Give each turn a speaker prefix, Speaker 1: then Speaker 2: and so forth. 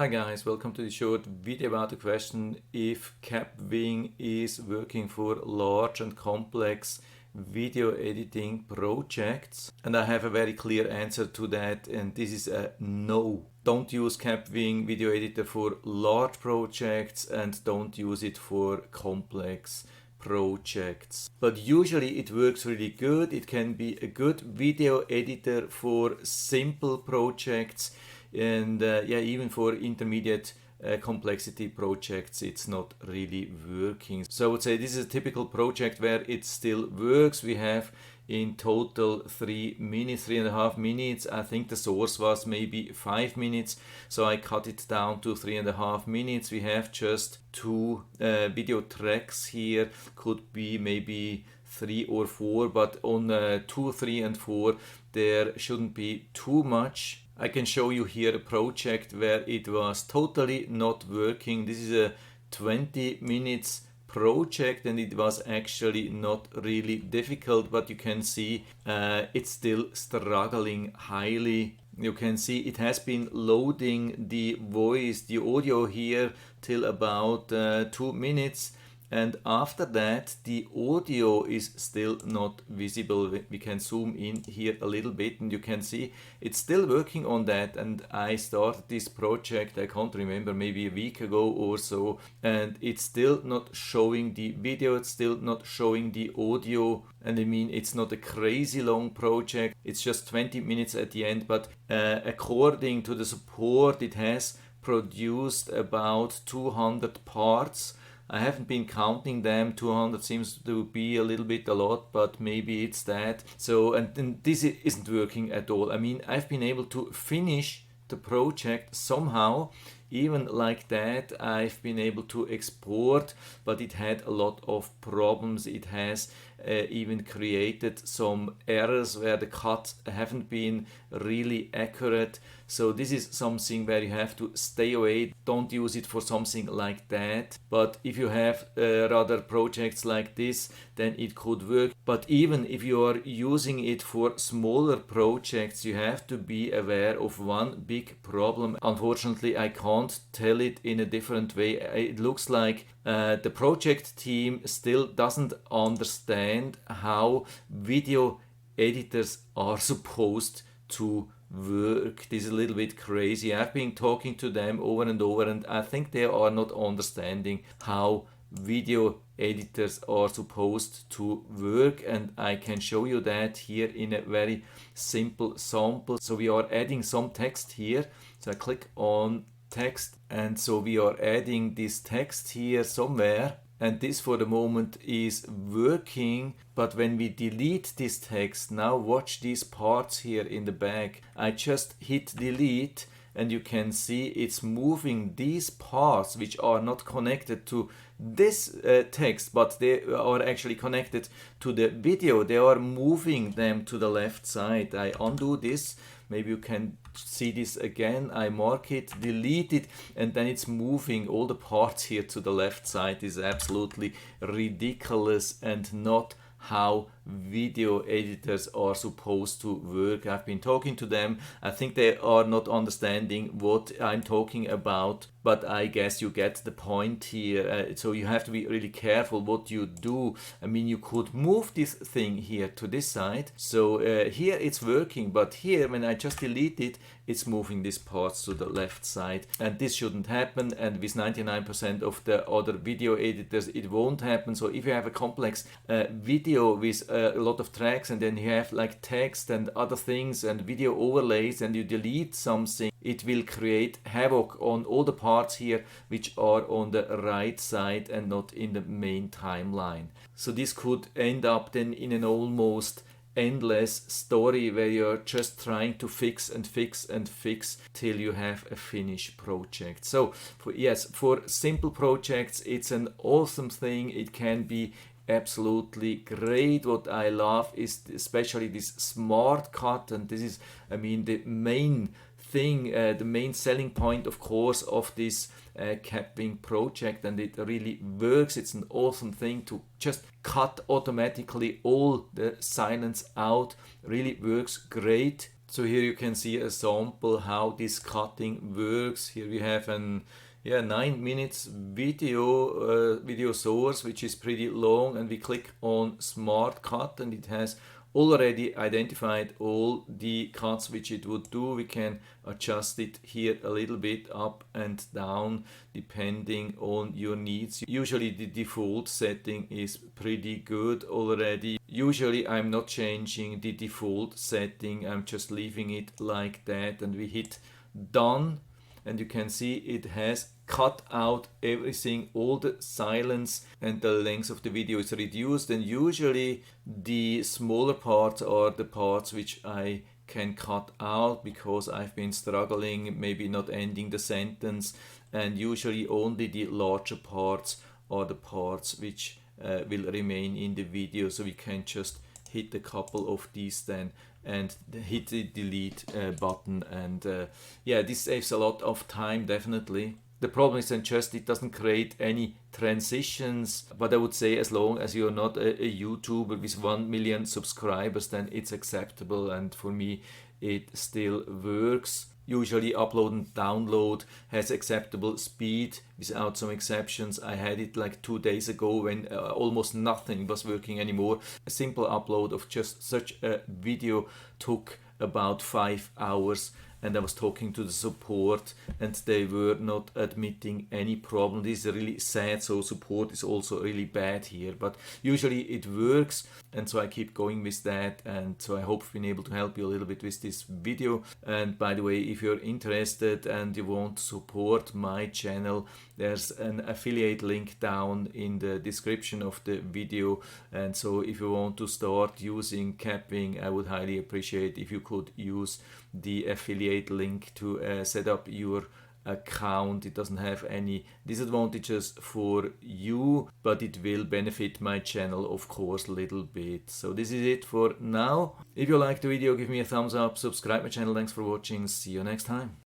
Speaker 1: Hi guys, welcome to the short video about the question if Kapwing is working for large and complex video editing projects. And I have a very clear answer to that, and this is a no. Don't use Kapwing video editor for large projects and don't use it for complex projects. But usually it works really good. It can be a good video editor for simple projects, and even for intermediate complexity projects it's not really working. So I would say this is a typical project where it still works. We have in total 3.5 minutes. I think the source was maybe 5 minutes, so I cut it down to 3.5 minutes. We have just two video tracks here, could be maybe 3 or 4, but on 2, 3 and 4 there shouldn't be too much. I can show you here a project where it was totally not working. This is a 20 minutes project and it was actually not really difficult, but you can see it's still struggling highly. You can see it has been loading the voice, the audio here till about 2 minutes. And after that, the audio is still not visible. We can zoom in here a little bit and you can see it's still working on that. And I started this project, I can't remember, maybe a week ago or so. And it's still not showing the video, it's still not showing the audio. And I mean, it's not a crazy long project. It's just 20 minutes at the end. But according to the support, it has produced about 200 parts. I haven't been counting them. 200 seems to be a little bit a lot, but maybe it's that. So, and this isn't working at all. I mean, I've been able to finish the project somehow. Even like that, I've been able to export, but it had a lot of problems. It has even created some errors where the cuts haven't been really accurate. So this is something where you have to stay away. Don't use it for something like that. But if you have rather projects like this, then it could work. But even if you are using it for smaller projects, you have to be aware of one big problem. Unfortunately, I can't tell it in a different way. It looks like the project team still doesn't understand how video editors are supposed to work. This is a little bit crazy. I've been talking to them over and over, and I think they are not understanding how video editors are supposed to work, and I can show you that here in a very simple sample. So we are adding some text here. So I click on text, and so we are adding this text here somewhere, and this for the moment is working. But when we delete this text, now watch these parts here in the back. I just hit delete and you can see it's moving these parts which are not connected to this text, but they are actually connected to the video. They are moving them to the left side. I undo this. Maybe you can see this again. I mark it, delete it, and then it's moving all the parts here to the left side. This is absolutely ridiculous and not how video editors are supposed to work. I've been talking to them. I think they are not understanding what I'm talking about, but I guess you get the point here. So you have to be really careful what you do. I mean, you could move this thing here to this side. So here it's working, but here when I just delete it, it's moving these parts to the left side. And this shouldn't happen. And with 99% of the other video editors, it won't happen. So if you have a complex video with a lot of tracks, and then you have like text and other things and video overlays, and you delete something, it will create havoc on all the parts here which are on the right side and not in the main timeline. So this could end up then in an almost endless story where you're just trying to fix and fix and fix till you have a finished project. So for simple projects, it's an awesome thing. It can be absolutely great. What I love is especially this smart cut, and this is, I mean, the main thing, the main selling point, of course, of this Kapwing project, and it really works. It's an awesome thing to just cut automatically all the silence out. Really works great. So here you can see a sample how this cutting works. Here we have an 9 minutes video source, which is pretty long, and we click on Smart Cut and it has already identified all the cuts which it would do. We can adjust it here a little bit up and down depending on your needs. Usually the default setting is pretty good already. Usually I'm not changing the default setting, I'm just leaving it like that, and we hit done, and you can see it has cut out everything, all the silence, and the length of the video is reduced. And usually the smaller parts are the parts which I can cut out because I've been struggling, maybe not ending the sentence, and usually only the larger parts are the parts which will remain in the video. So we can just hit a couple of these then and hit the delete button, and this saves a lot of time, definitely. The problem is then just it doesn't create any transitions, but I would say as long as you're not a YouTuber with 1 million subscribers, then it's acceptable, and for me it still works. Usually upload and download has acceptable speed without some exceptions. I had it like 2 days ago when almost nothing was working anymore. A simple upload of just such a video took about 5 hours, and I was talking to the support and they were not admitting any problem. This is really sad, so support is also really bad here, but usually it works, and so I keep going with that. And so I hope I've been able to help you a little bit with this video. And by the way, if you're interested and you want to support my channel, there's an affiliate link down in the description of the video, and so if you want to start using Kapwing, I would highly appreciate if you could use the affiliate link to set up your account. It doesn't have any disadvantages for you, but it will benefit my channel, of course, a little bit. So this is it for now. If you liked the video, give me a thumbs up, subscribe my channel. Thanks for watching. See you next time.